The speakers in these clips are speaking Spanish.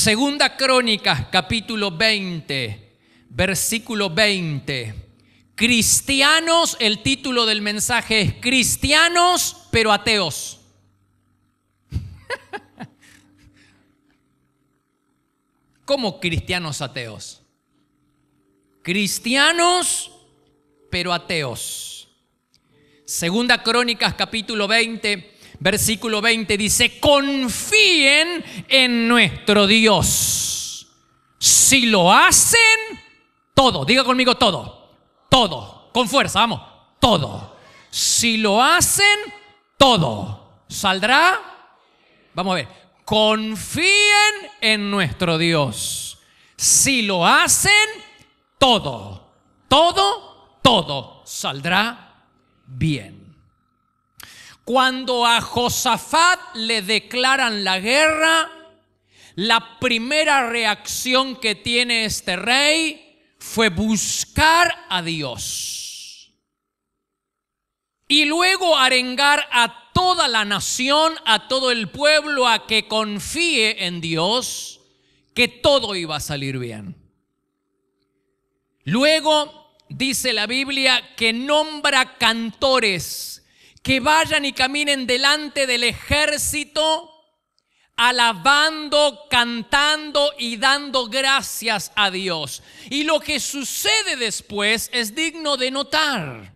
Segunda Crónicas, capítulo 20, versículo 20. Cristianos, el título del mensaje es Cristianos pero ateos. ¿Cómo cristianos ateos? Cristianos pero ateos. Segunda Crónicas, capítulo 20, versículo 20 dice: confíen en nuestro Dios. Si lo hacen, todo, diga conmigo todo, con fuerza, vamos, todo. Si lo hacen, todo saldrá. Vamos a ver, confíen en nuestro Dios. Si lo hacen, todo saldrá bien. Cuando a Josafat le declaran la guerra, la primera reacción que tiene este rey fue buscar a Dios y luego arengar a toda la nación, a todo el pueblo, a que confíe en Dios, que todo iba a salir bien. Luego dice la Biblia que nombra cantores que vayan y caminen delante del ejército, alabando, cantando y dando gracias a Dios. Y lo que sucede después es digno de notar.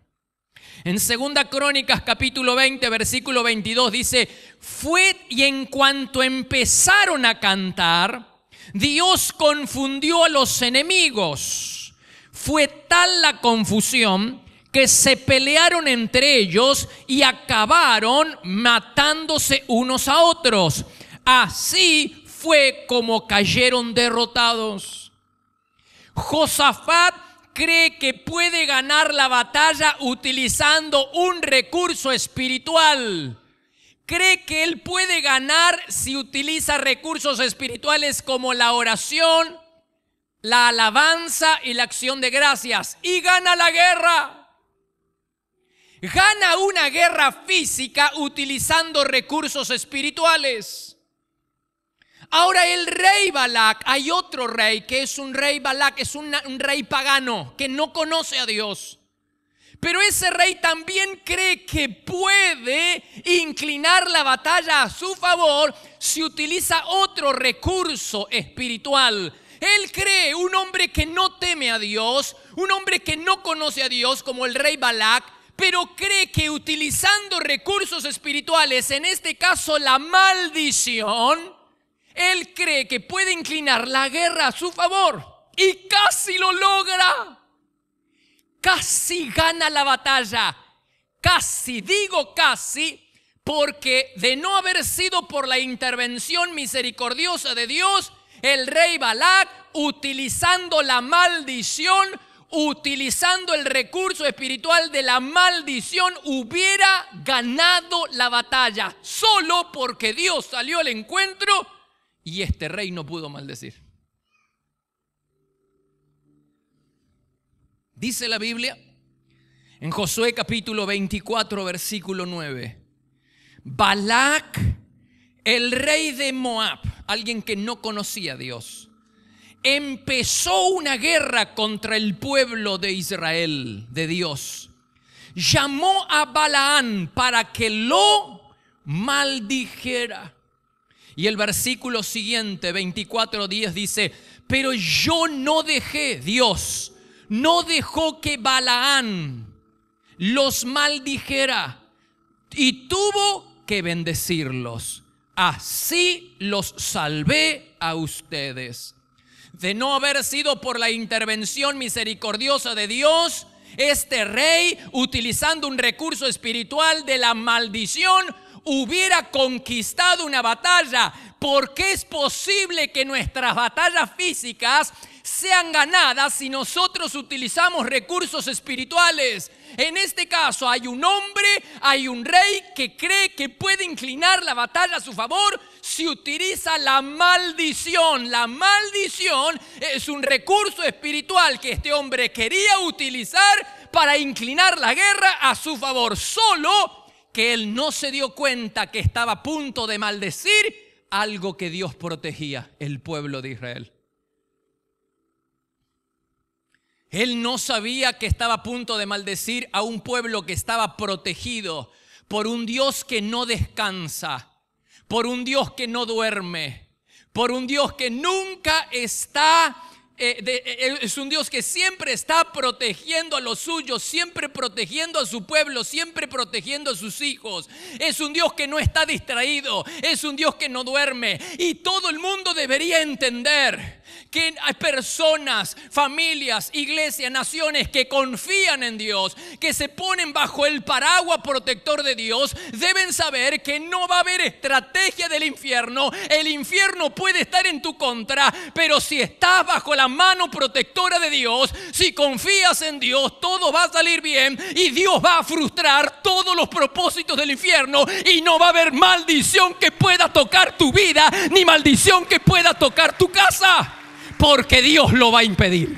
En Segunda Crónicas, capítulo 20, versículo 22 dice: fue y en cuanto empezaron a cantar, Dios confundió a los enemigos. Fue tal la confusión que se pelearon entre ellos y acabaron matándose unos a otros. Así fue como cayeron derrotados. Josafat cree que puede ganar la batalla utilizando un recurso espiritual. Cree que él puede ganar si utiliza recursos espirituales como la oración, la alabanza y la acción de gracias. Y gana la guerra. Gana una guerra física utilizando recursos espirituales. Ahora el rey Balac, hay otro rey que es un rey Balac, es un rey pagano que no conoce a Dios. Pero ese rey también cree que puede inclinar la batalla a su favor si utiliza otro recurso espiritual. Él cree, un hombre que no teme a Dios, un hombre que no conoce a Dios como el rey Balac, pero cree que utilizando recursos espirituales, en este caso la maldición, él cree que puede inclinar la guerra a su favor y casi lo logra. Casi gana la batalla. Casi, digo casi, porque de no haber sido por la intervención misericordiosa de Dios, el rey Balac, utilizando la maldición, utilizando el recurso espiritual de la maldición, hubiera ganado la batalla. Solo porque Dios salió al encuentro y este rey no pudo maldecir. Dice la Biblia en Josué capítulo 24, versículo 9: Balac, el rey de Moab, alguien que no conocía a Dios, empezó una guerra contra el pueblo de Israel, de Dios. Llamó a Balaán para que lo maldijera. Y el versículo siguiente, 24:10 dice: pero yo no dejé, Dios no dejó que Balaán los maldijera y tuvo que bendecirlos. Así los salvé a ustedes. De no haber sido por la intervención misericordiosa de Dios, este rey, utilizando un recurso espiritual de la maldición, hubiera conquistado una batalla. Porque es posible que nuestras batallas físicas sean ganadas si nosotros utilizamos recursos espirituales. En este caso hay un hombre, hay un rey que cree que puede inclinar la batalla a su favor si utiliza la maldición. La maldición es un recurso espiritual que este hombre quería utilizar para inclinar la guerra a su favor. Solo que él no se dio cuenta que estaba a punto de maldecir algo que Dios protegía, el pueblo de Israel. Él no sabía que estaba a punto de maldecir a un pueblo que estaba protegido por un Dios que no descansa, por un Dios que no duerme, por un Dios que nunca está, es un Dios que siempre está protegiendo a los suyos, siempre protegiendo a su pueblo, siempre protegiendo a sus hijos. Es un Dios que no está distraído, es un Dios que no duerme. Y todo el mundo debería entender que hay personas, familias, iglesias, naciones que confían en Dios, que se ponen bajo el paraguas protector de Dios, deben saber que no va a haber estrategia del infierno. El infierno puede estar en tu contra, pero si estás bajo la mano protectora de Dios, si confías en Dios, todo va a salir bien y Dios va a frustrar todos los propósitos del infierno y no va a haber maldición que pueda tocar tu vida, ni maldición que pueda tocar tu casa. Porque Dios lo va a impedir.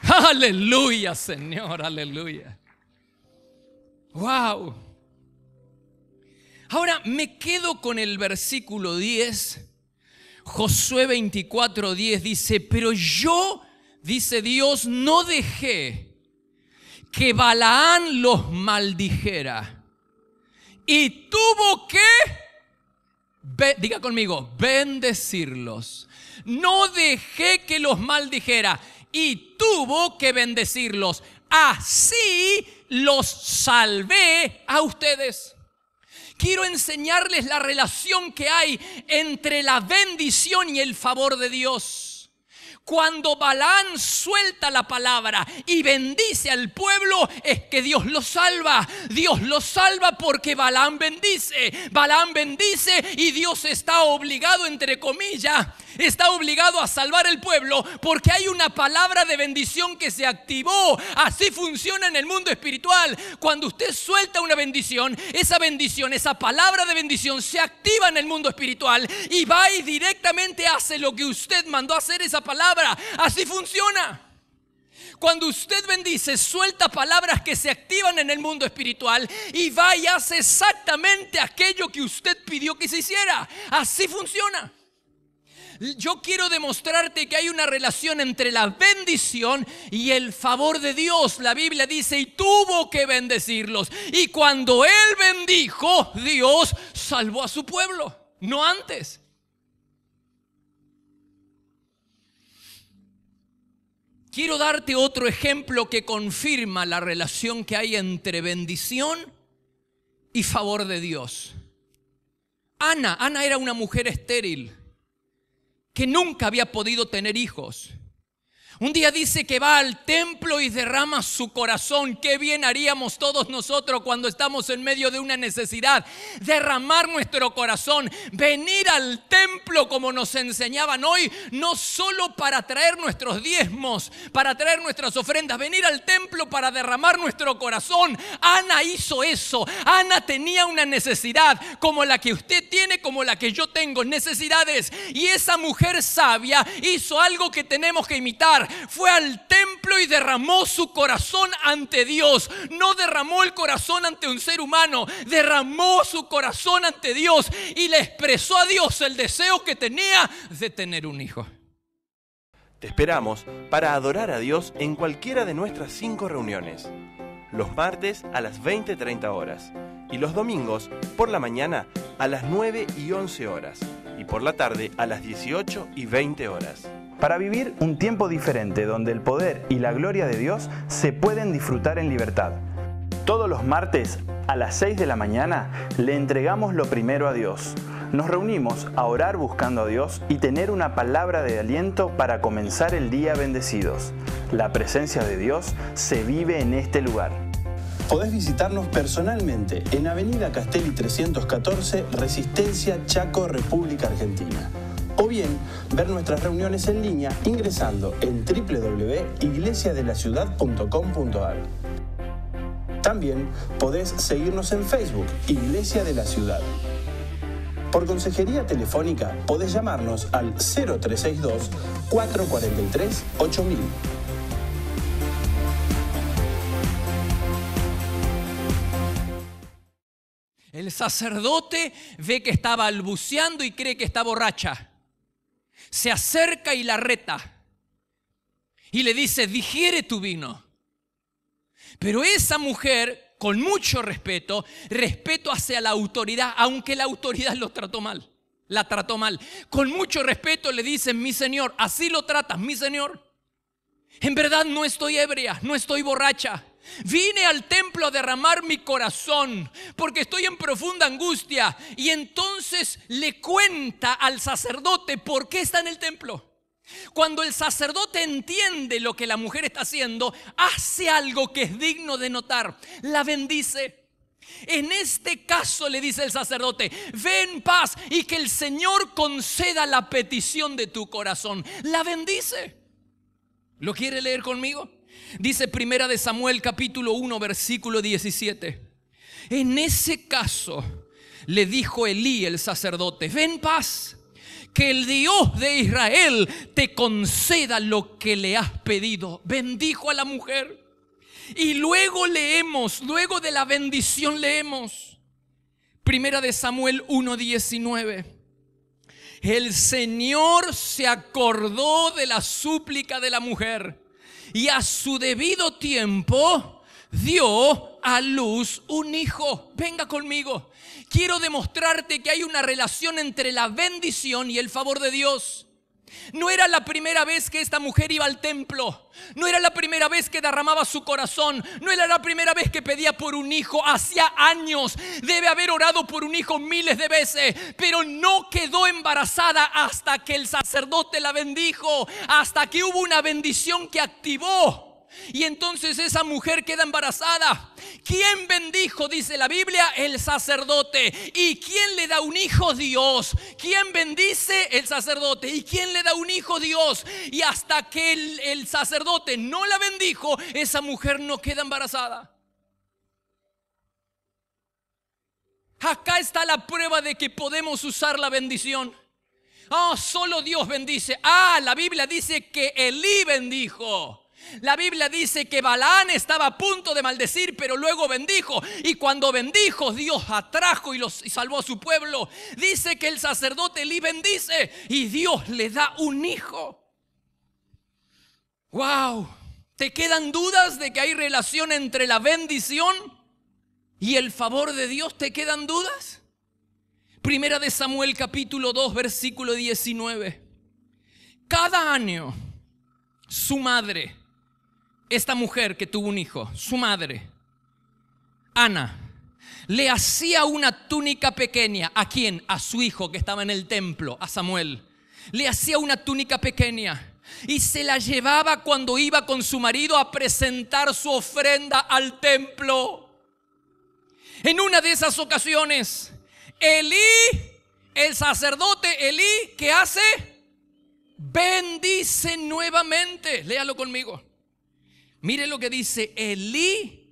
Aleluya, Señor, aleluya. Wow. Ahora me quedo con el versículo 10. Josué 24:10 dice: pero yo, dice Dios, no dejé que Balaán los maldijera. Y tuvo que, diga conmigo, bendecirlos. No dejé que los maldijera y tuvo que bendecirlos. Así los salvé a ustedes. Quiero enseñarles la relación que hay entre la bendición y el favor de Dios. Cuando Balaán suelta la palabra y bendice al pueblo, es que Dios lo salva. Dios lo salva porque Balaán bendice. Balaán bendice y Dios está obligado, entre comillas, está obligado a salvar el pueblo porque hay una palabra de bendición que se activó. Así funciona en el mundo espiritual. Cuando usted suelta una bendición, esa palabra de bendición se activa en el mundo espiritual y va y directamente hace lo que usted mandó hacer esa palabra. Así funciona. Cuando usted bendice, suelta palabras que se activan en el mundo espiritual y va y hace exactamente aquello que usted pidió que se hiciera. Así funciona. Yo quiero demostrarte que hay una relación entre la bendición y el favor de Dios. La Biblia dice: y tuvo que bendecirlos. Y cuando Él bendijo, Dios salvó a su pueblo, no antes. Quiero darte otro ejemplo que confirma la relación que hay entre bendición y favor de Dios. Ana era una mujer estéril que nunca había podido tener hijos. Un día dice que va al templo y derrama su corazón. Qué bien haríamos todos nosotros cuando estamos en medio de una necesidad. Derramar nuestro corazón. Venir al templo como nos enseñaban hoy. No solo para traer nuestros diezmos, para traer nuestras ofrendas. Venir al templo para derramar nuestro corazón. Ana hizo eso. Ana tenía una necesidad como la que usted tiene, como la que yo tengo. Necesidades. Y esa mujer sabia hizo algo que tenemos que imitar. Fue al templo y derramó su corazón ante Dios. No derramó el corazón ante un ser humano, derramó su corazón ante Dios y le expresó a Dios el deseo que tenía de tener un hijo. Te esperamos para adorar a Dios en cualquiera de nuestras 5 reuniones. Los martes a las 20:30 horas y los domingos por la mañana a las 9 y 11 horas y por la tarde a las 18 y 20 horas. Para vivir un tiempo diferente donde el poder y la gloria de Dios se pueden disfrutar en libertad. Todos los martes a las 6 de la mañana le entregamos lo primero a Dios. Nos reunimos a orar buscando a Dios y tener una palabra de aliento para comenzar el día bendecidos. La presencia de Dios se vive en este lugar. Podés visitarnos personalmente en Avenida Castelli 314, Resistencia, Chaco, República Argentina. O bien, ver nuestras reuniones en línea ingresando en www.iglesiadelaciudad.com.ar. También podés seguirnos en Facebook, Iglesia de la Ciudad. Por consejería telefónica podés llamarnos al 0362 443 8000. El sacerdote ve que está balbuceando y cree que está borracha. Se acerca y la reta. Y le dice, digiere tu vino. Pero esa mujer, con mucho respeto hacia la autoridad, aunque la autoridad la trató mal. Con mucho respeto le dice, mi señor, así lo tratas, mi señor. En verdad no estoy ebria, no estoy borracha. Vine al templo a derramar mi corazón porque estoy en profunda angustia. Y entonces le cuenta al sacerdote por qué está en el templo. Cuando el sacerdote entiende lo que la mujer está haciendo, hace algo que es digno de notar. La bendice. En este caso le dice el sacerdote, ve en paz y que el Señor conceda la petición de tu corazón. La bendice. ¿Lo quiere leer conmigo? Dice 1 Samuel capítulo 1 versículo 17. En ese caso le dijo Elí el sacerdote, ve en paz, que el Dios de Israel te conceda lo que le has pedido. Bendijo a la mujer. Y luego leemos, luego de la bendición leemos 1 Samuel 1:19. El Señor se acordó de la súplica de la mujer y a su debido tiempo dio a luz un hijo. Venga conmigo. Quiero demostrarte que hay una relación entre la bendición y el favor de Dios. No era la primera vez que esta mujer iba al templo. No era la primera vez que derramaba su corazón. No era la primera vez que pedía por un hijo. Hacía años. Debe haber orado por un hijo miles de veces. Pero no quedó embarazada hasta que el sacerdote la bendijo. Hasta que hubo una bendición que activó. Y entonces esa mujer queda embarazada. ¿Quién bendijo? Dice la Biblia, el sacerdote. ¿Y quién le da un hijo? Dios. ¿Quién bendice? El sacerdote. ¿Y quién le da un hijo? Dios. Y hasta que el sacerdote no la bendijo, esa mujer no queda embarazada. Acá está la prueba de que podemos usar la bendición. Solo Dios bendice. La Biblia dice que Elí bendijo. La Biblia dice que Balaán estaba a punto de maldecir, pero luego bendijo. Y cuando bendijo, Dios atrajo y salvó a su pueblo. Dice que el sacerdote Elí bendice y Dios le da un hijo. ¡Wow! ¿Te quedan dudas de que hay relación entre la bendición y el favor de Dios? ¿Te quedan dudas? 1 Samuel capítulo 2 versículo 19. Cada año su madre, esta mujer que tuvo un hijo, su madre, Ana, le hacía una túnica pequeña. ¿A quién? A su hijo que estaba en el templo, a Samuel. Le hacía una túnica pequeña y se la llevaba cuando iba con su marido a presentar su ofrenda al templo. En una de esas ocasiones, Elí, el sacerdote Elí, ¿qué hace? Bendice nuevamente. Léalo conmigo. Mire lo que dice: Elí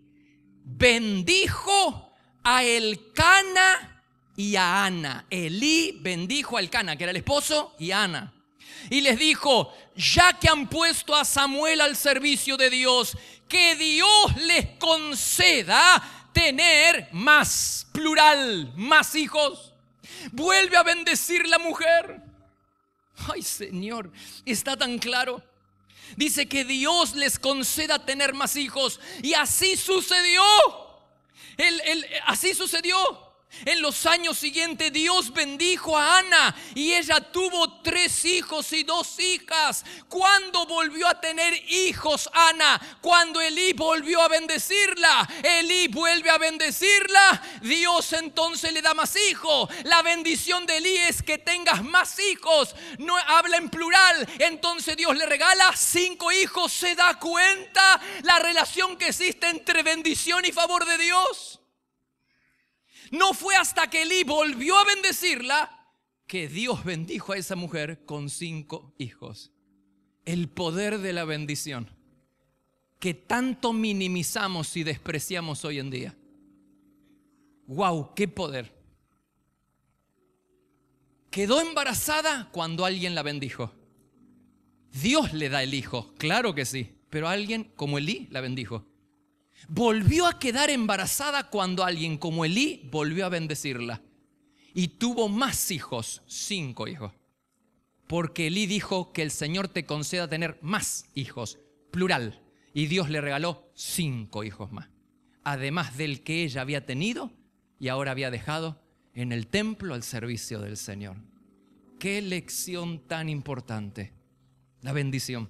bendijo a Elcana y a Ana. Elí bendijo a Elcana, que era el esposo, y a Ana. Y les dijo: ya que han puesto a Samuel al servicio de Dios, que Dios les conceda tener más, plural, más hijos. Vuelve a bendecir la mujer. Ay, Señor, está tan claro. Dice que Dios les conceda tener más hijos. Y así sucedió. Así sucedió. En los años siguientes Dios bendijo a Ana y ella tuvo 3 hijos y 2 hijas. ¿Cuándo volvió a tener hijos Ana? Cuando Elí volvió a bendecirla. Elí vuelve a bendecirla. Dios entonces le da más hijos. La bendición de Elí es que tengas más hijos. No habla en plural. Entonces Dios le regala 5 hijos. ¿Se da cuenta la relación que existe entre bendición y favor de Dios? No fue hasta que Elí volvió a bendecirla que Dios bendijo a esa mujer con 5 hijos. El poder de la bendición que tanto minimizamos y despreciamos hoy en día. ¡Wow! ¡Qué poder! Quedó embarazada cuando alguien la bendijo. Dios le da el hijo, claro que sí, pero alguien como Elí la bendijo. volvió a quedar embarazada cuando alguien como Elí volvió a bendecirla. Y tuvo más hijos, 5 hijos. Porque Elí dijo que el Señor te conceda tener más hijos, plural. Y Dios le regaló 5 hijos más. Además del que ella había tenido y ahora había dejado en el templo al servicio del Señor. Qué lección tan importante, la bendición.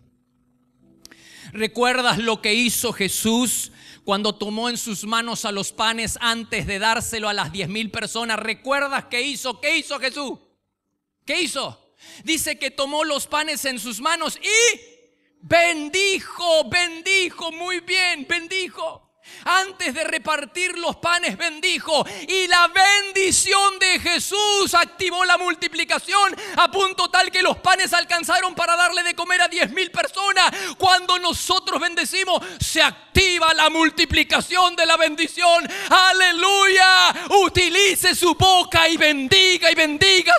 ¿Recuerdas lo que hizo Jesús cuando tomó en sus manos a los panes antes de dárselo a las 10,000 personas? ¿Recuerdas qué hizo? ¿Qué hizo Jesús? ¿Qué hizo? Dice que tomó los panes en sus manos y bendijo, muy bien, bendijo. Antes de repartir los panes bendijo, y la bendición de Jesús activó la multiplicación a punto tal que los panes alcanzaron para darle de comer a 10,000 personas. Cuando nosotros bendecimos, se activa la multiplicación de la bendición. ¡Aleluya! Utilice su boca y bendiga,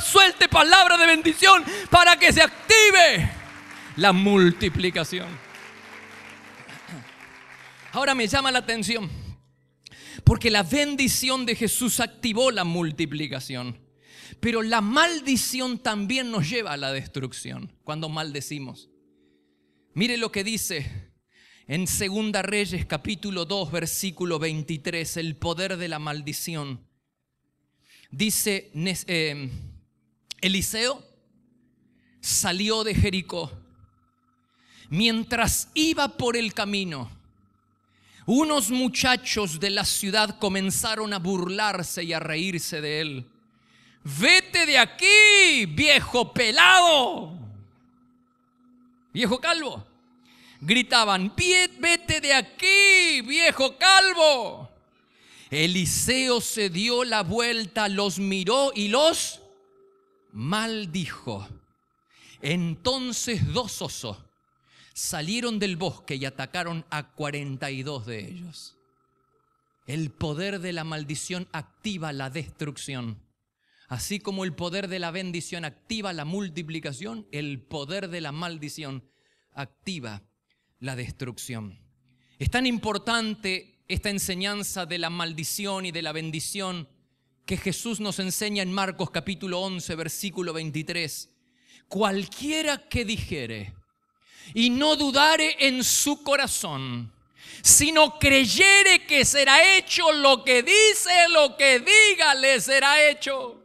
suelte palabra de bendición para que se active la multiplicación. Ahora me llama la atención porque la bendición de Jesús activó la multiplicación, pero la maldición también nos lleva a la destrucción cuando maldecimos. Mire lo que dice en 2 Reyes capítulo 2 versículo 23, el poder de la maldición. Dice, Eliseo salió de Jericó. Mientras iba por el camino, unos muchachos de la ciudad comenzaron a burlarse y a reírse de él. ¡Vete de aquí, viejo pelado! Viejo calvo. Gritaban, vete de aquí, viejo calvo. Eliseo se dio la vuelta, los miró y los maldijo. Entonces 2 osos salieron del bosque y atacaron a 42 de ellos. El poder de la maldición activa la destrucción. Así como el poder de la bendición activa la multiplicación, el poder de la maldición activa la destrucción. Es tan importante esta enseñanza de la maldición y de la bendición que Jesús nos enseña en Marcos capítulo 11, versículo 23. Cualquiera que dijere y no dudare en su corazón, sino creyere que será hecho lo que dice, lo que diga, le será hecho.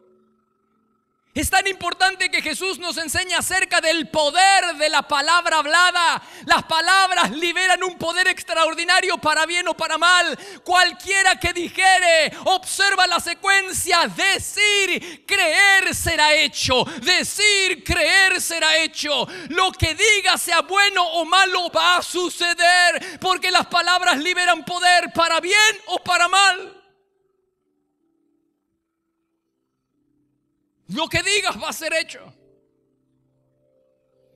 Es tan importante que Jesús nos enseña acerca del poder de la palabra hablada. Las palabras liberan un poder extraordinario para bien o para mal. Cualquiera que dijere, observa la secuencia: decir, creer será hecho. Decir, creer será hecho. Lo que diga, sea bueno o malo, va a suceder, porque las palabras liberan poder para bien o para mal. Lo que digas va a ser hecho.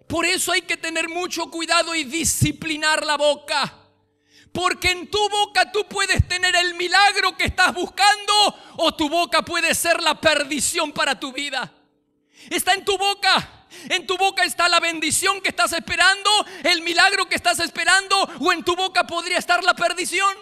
Por eso hay que tener mucho cuidado y disciplinar la boca. Porque en tu boca tú puedes tener el milagro que estás buscando, o tu boca puede ser la perdición para tu vida. Está en tu boca. En tu boca está la bendición que estás esperando, el milagro que estás esperando, o en tu boca podría estar la perdición.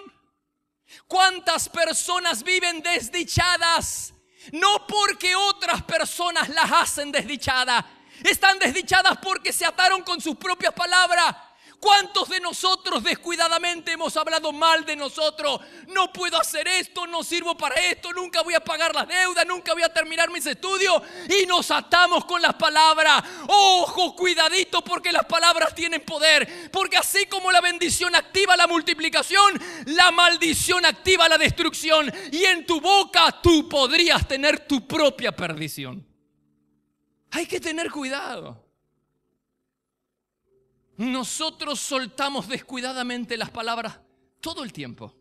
¿Cuántas personas viven desdichadas? No porque otras personas las hacen desdichadas. Están desdichadas porque se ataron con sus propias palabras. ¿Cuántos de nosotros descuidadamente hemos hablado mal de nosotros? No puedo hacer esto, no sirvo para esto, nunca voy a pagar las deudas, nunca voy a terminar mis estudios. Y nos atamos con las palabras. Ojo, cuidadito, porque las palabras tienen poder. Porque así como la bendición activa la multiplicación, la maldición activa la destrucción. Y en tu boca tú podrías tener tu propia perdición. Hay que tener cuidado. Nosotros soltamos descuidadamente las palabras todo el tiempo,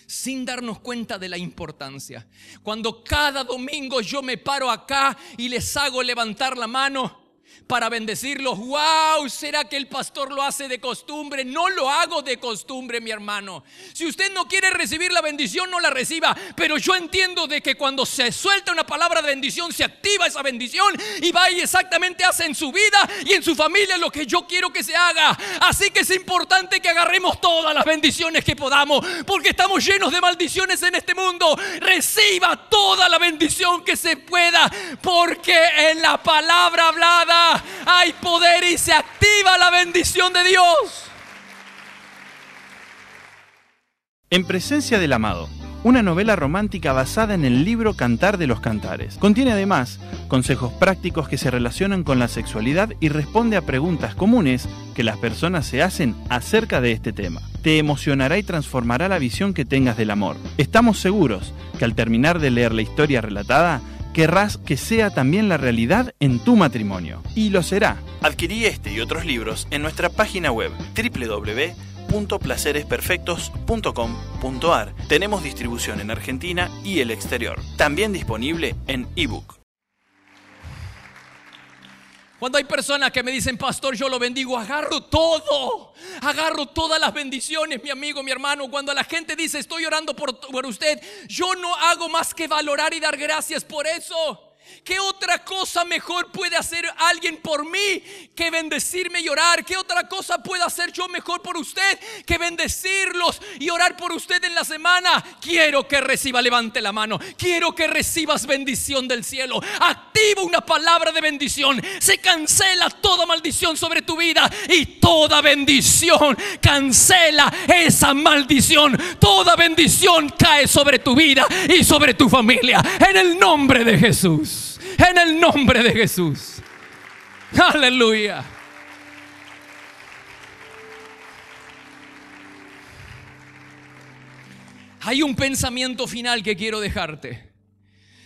sin darnos cuenta de la importancia. Cuando cada domingo yo me paro acá y les hago levantar la mano, para bendecirlos. ¡Wow! ¿Será que el pastor lo hace de costumbre? No lo hago de costumbre, mi hermano. Si usted no quiere recibir la bendición, no la reciba. Pero yo entiendo de que cuando se suelta una palabra de bendición, se activa esa bendición y va y exactamente hace en su vida y en su familia lo que yo quiero que se haga. Así que es importante que agarremos todas las bendiciones que podamos, porque estamos llenos de maldiciones en este mundo. Reciba toda la bendición que se pueda, porque en la palabra hablada hay poder y se activa la bendición de Dios. En presencia del amado, una novela romántica basada en el libro Cantar de los Cantares. Contiene además consejos prácticos que se relacionan con la sexualidad y responde a preguntas comunes que las personas se hacen acerca de este tema. Te emocionará y transformará la visión que tengas del amor. Estamos seguros que al terminar de leer la historia relatada, querrás que sea también la realidad en tu matrimonio. Y lo será. Adquirí este y otros libros en nuestra página web www.placeresperfectos.com.ar. Tenemos distribución en Argentina y el exterior. También disponible en ebook. Cuando hay personas que me dicen, pastor, yo lo bendigo, agarro todo, agarro todas las bendiciones, mi amigo, mi hermano. Cuando la gente dice, estoy orando por usted, yo no hago más que valorar y dar gracias por eso. ¿Qué otra cosa mejor puede hacer alguien por mí que bendecirme y orar? ¿Qué otra cosa puedo hacer yo mejor por usted que bendecirlos y orar por usted en la semana? Quiero que reciba, levante la mano. Quiero que recibas bendición del cielo. Activa una palabra de bendición. Se cancela toda maldición sobre tu vida y toda bendición cancela esa maldición. Toda bendición cae sobre tu vida y sobre tu familia. En el nombre de Jesús. En el nombre de Jesús. Aleluya. Hay un pensamiento final que quiero dejarte.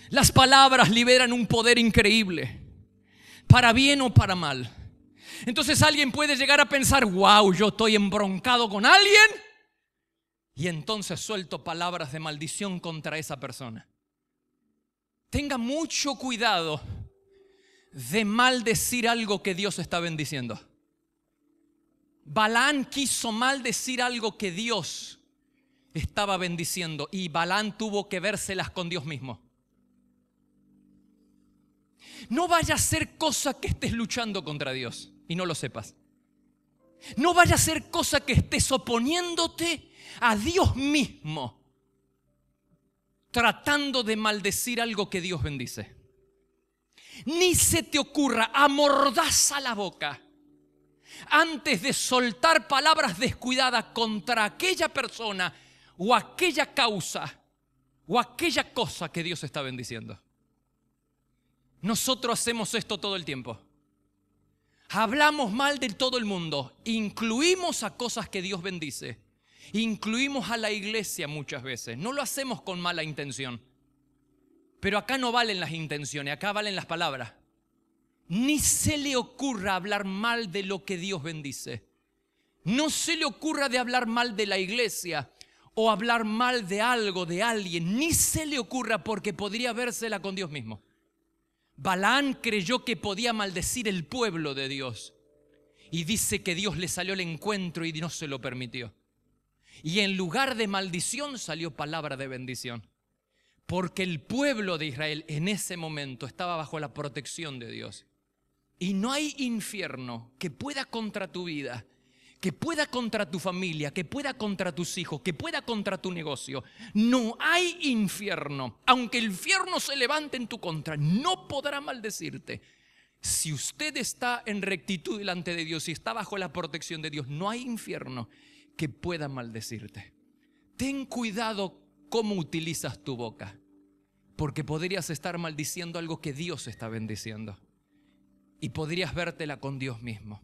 Las palabras liberan un poder increíble, para bien o para mal. Entonces alguien puede llegar a pensar, wow, yo estoy embroncado con alguien, y entonces suelto palabras de maldición contra esa persona. Tenga mucho cuidado de maldecir algo que Dios está bendiciendo. Balaam quiso maldecir algo que Dios estaba bendiciendo y Balaam tuvo que vérselas con Dios mismo. No vaya a ser cosa que estés luchando contra Dios y no lo sepas. No vaya a ser cosa que estés oponiéndote a Dios mismo, tratando de maldecir algo que Dios bendice. Ni se te ocurra, amordaza la boca antes de soltar palabras descuidadas contra aquella persona o aquella causa o aquella cosa que Dios está bendiciendo. Nosotros hacemos esto todo el tiempo. Hablamos mal de todo el mundo, incluimos a cosas que Dios bendice. Incluimos a la iglesia muchas veces. No lo hacemos con mala intención. Pero acá no valen las intenciones, acá valen las palabras. Ni se le ocurra hablar mal de lo que Dios bendice. No se le ocurra de hablar mal de la iglesia o hablar mal de algo, de alguien. Ni se le ocurra, porque podría vérsela con Dios mismo. Balaam creyó que podía maldecir el pueblo de Dios. Y dice que Dios le salió al encuentro y no se lo permitió. Y en lugar de maldición salió palabra de bendición. Porque el pueblo de Israel en ese momento estaba bajo la protección de Dios. Y no hay infierno que pueda contra tu vida, que pueda contra tu familia, que pueda contra tus hijos, que pueda contra tu negocio. No hay infierno. Aunque el infierno se levante en tu contra, no podrá maldecirte. Si usted está en rectitud delante de Dios y está bajo la protección de Dios, no hay infierno que pueda maldecirte. Ten cuidado cómo utilizas tu boca, porque podrías estar maldiciendo algo que Dios está bendiciendo y podrías vértela con Dios mismo.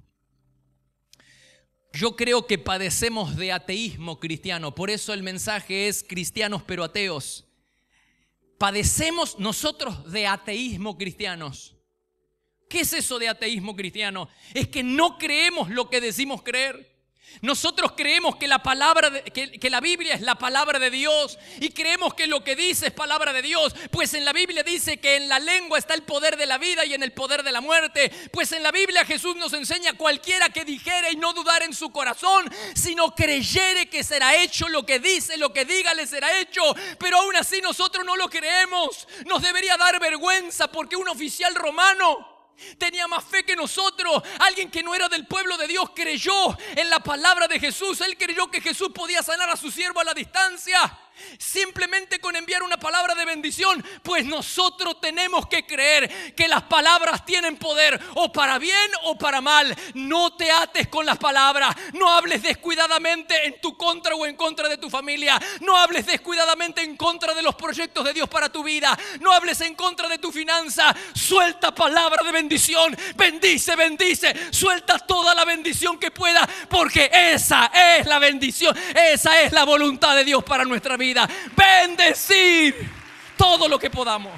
Yo creo que padecemos de ateísmo cristiano, por eso el mensaje es cristianos pero ateos. Padecemos nosotros de ateísmo cristianos. ¿Qué es eso de ateísmo cristiano? Es que no creemos lo que decimos creer. Nosotros creemos que que la Biblia es la palabra de Dios y creemos que lo que dice es palabra de Dios. Pues en la Biblia dice que en la lengua está el poder de la vida y en el poder de la muerte. Pues en la Biblia Jesús nos enseña: cualquiera que dijere y no dudar en su corazón, sino creyere que será hecho lo que dice, lo que diga le será hecho. Pero aún así nosotros no lo creemos. Nos debería dar vergüenza, porque un oficial romano tenía más fe que nosotros. Alguien que no era del pueblo de Dios creyó en la palabra de Jesús. Él creyó que Jesús podía sanar a su siervo a la distancia, simplemente con enviar una palabra de bendición. Pues nosotros tenemos que creer que las palabras tienen poder, o para bien o para mal. No te ates con las palabras. No hables descuidadamente en tu contra o en contra de tu familia. No hables descuidadamente en contra de los proyectos de Dios para tu vida. No hables en contra de tu finanza. Suelta palabra de bendición. Bendice, bendice. Suelta toda la bendición que pueda, porque esa es la bendición. Esa es la voluntad de Dios para nuestra vida. Bendecir todo lo que podamos.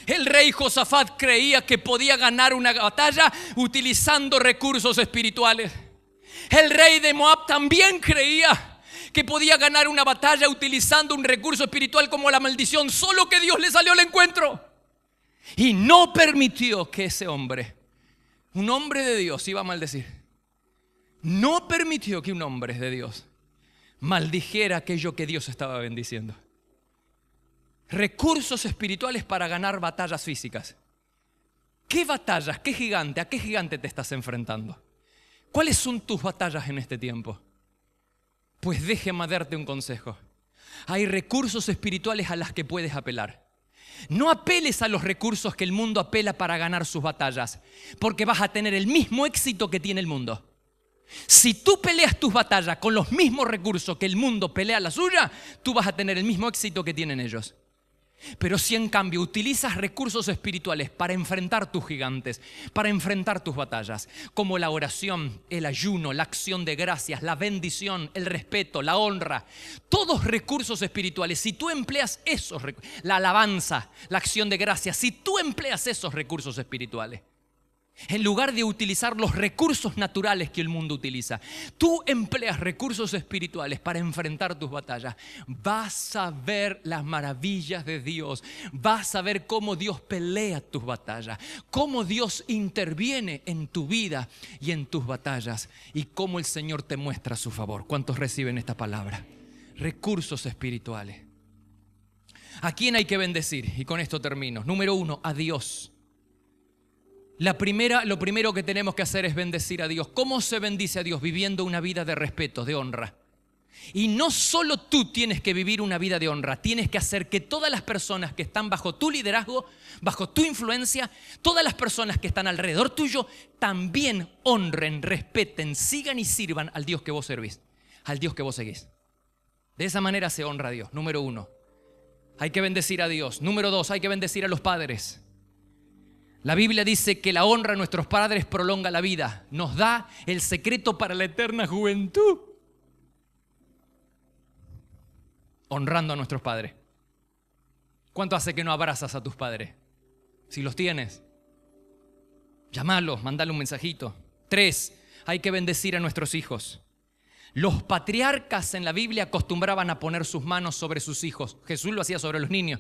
El rey Josafat creía que podía ganar una batalla utilizando recursos espirituales. El rey de Moab también creía que podía ganar una batalla utilizando un recurso espiritual como la maldición, solo que Dios le salió al encuentro y no permitió que ese hombre, un hombre de Dios, iba a maldecir. No permitió que un hombre de Dios maldijera aquello que Dios estaba bendiciendo. Recursos espirituales para ganar batallas físicas. ¿Qué batallas? ¿Qué gigante? ¿A qué gigante te estás enfrentando? ¿Cuáles son tus batallas en este tiempo? Pues déjame darte un consejo. Hay recursos espirituales a los que puedes apelar. No apeles a los recursos que el mundo apela para ganar sus batallas, porque vas a tener el mismo éxito que tiene el mundo. Si tú peleas tus batallas con los mismos recursos que el mundo pelea la suya, tú vas a tener el mismo éxito que tienen ellos. Pero si en cambio utilizas recursos espirituales para enfrentar tus gigantes, para enfrentar tus batallas, como la oración, el ayuno, la acción de gracias, la bendición, el respeto, la honra, todos recursos espirituales, si tú empleas esos, la alabanza, la acción de gracias, si tú empleas esos recursos espirituales, en lugar de utilizar los recursos naturales que el mundo utiliza, tú empleas recursos espirituales para enfrentar tus batallas, vas a ver las maravillas de Dios. Vas a ver cómo Dios pelea tus batallas, cómo Dios interviene en tu vida y en tus batallas, y cómo el Señor te muestra su favor. ¿Cuántos reciben esta palabra? Recursos espirituales. ¿A quién hay que bendecir? Y con esto termino. Número 1, a Dios. Lo primero que tenemos que hacer es bendecir a Dios. ¿Cómo se bendice a Dios? Viviendo una vida de respeto, de honra. Y no solo tú tienes que vivir una vida de honra, tienes que hacer que todas las personas que están bajo tu liderazgo, bajo tu influencia, todas las personas que están alrededor tuyo, también honren, respeten, sigan y sirvan al Dios que vos servís, al Dios que vos seguís. De esa manera se honra a Dios. Número 1, hay que bendecir a Dios. Número 2, hay que bendecir a los padres. La Biblia dice que la honra a nuestros padres prolonga la vida, nos da el secreto para la eterna juventud. Honrando a nuestros padres. ¿Cuánto hace que no abrazas a tus padres? Si los tienes, llámalos, mandale un mensajito. 3, hay que bendecir a nuestros hijos. Los patriarcas en la Biblia acostumbraban a poner sus manos sobre sus hijos. Jesús lo hacía sobre los niños.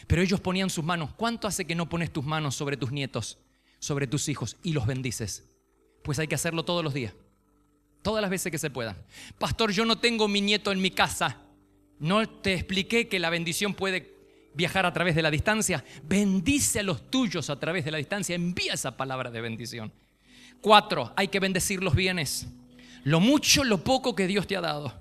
Pero ellos ponían sus manos. ¿Cuánto hace que no pones tus manos sobre tus nietos, sobre tus hijos y los bendices? Pues hay que hacerlo todos los días, todas las veces que se puedan. Pastor, yo no tengo mi nieto en mi casa. ¿No te expliqué que la bendición puede viajar a través de la distancia? Bendice a los tuyos a través de la distancia. Envía esa palabra de bendición. 4, hay que bendecir los bienes. Lo mucho, lo poco que Dios te ha dado.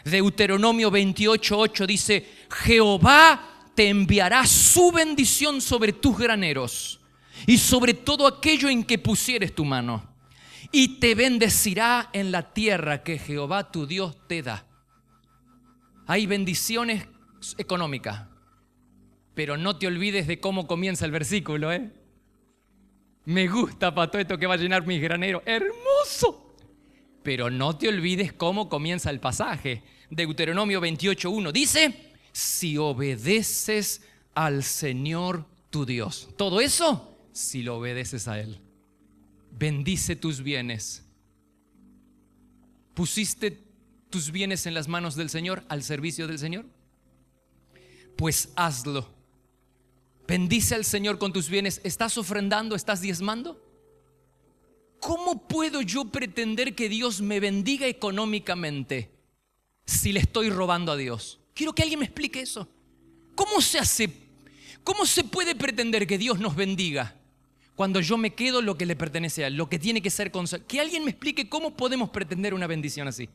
Deuteronomio 28:8 dice: Jehová te enviará su bendición sobre tus graneros y sobre todo aquello en que pusieres tu mano, y te bendecirá en la tierra que Jehová tu Dios te da. Hay bendiciones económicas, pero no te olvides de cómo comienza el versículo, Me gusta, Pato, esto que va a llenar mis graneros. ¡Hermoso! Pero no te olvides cómo comienza el pasaje. Deuteronomio 28:1 dice: si obedeces al Señor tu Dios. Todo eso si lo obedeces a Él. Bendice tus bienes. ¿Pusiste tus bienes en las manos del Señor, al servicio del Señor? Pues hazlo. Bendice al Señor con tus bienes. ¿Estás ofrendando? ¿Estás diezmando? ¿Cómo puedo yo pretender que Dios me bendiga económicamente si le estoy robando a Dios? Quiero que alguien me explique eso. ¿Cómo se hace? ¿Cómo se puede pretender que Dios nos bendiga cuando yo me quedo lo que le pertenece a Él, lo que tiene que ser consagrado? Que alguien me explique cómo podemos pretender una bendición así.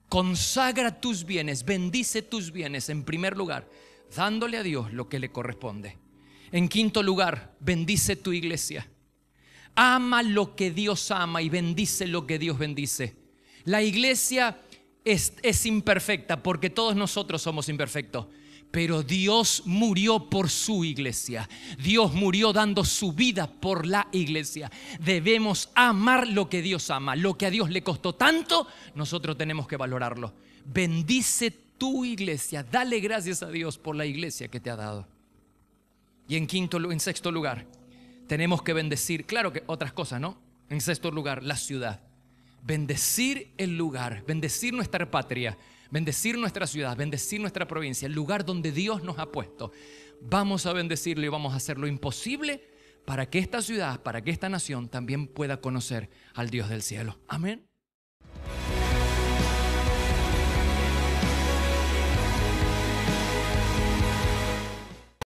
Consagra tus bienes, bendice tus bienes en primer lugar, dándole a Dios lo que le corresponde. En quinto lugar, bendice tu iglesia. Ama lo que Dios ama y bendice lo que Dios bendice. La iglesia es imperfecta porque todos nosotros somos imperfectos. Pero Dios murió por su iglesia. Dios murió dando su vida por la iglesia. Debemos amar lo que Dios ama. Lo que a Dios le costó tanto, nosotros tenemos que valorarlo. Bendice tu iglesia. Dale gracias a Dios por la iglesia que te ha dado. Y en sexto lugar, tenemos que bendecir, claro que otras cosas, ¿no? En sexto lugar, la ciudad. Bendecir el lugar, bendecir nuestra patria, bendecir nuestra ciudad, bendecir nuestra provincia, el lugar donde Dios nos ha puesto. Vamos a bendecirlo y vamos a hacer lo imposible para que esta ciudad, para que esta nación también pueda conocer al Dios del cielo. Amén.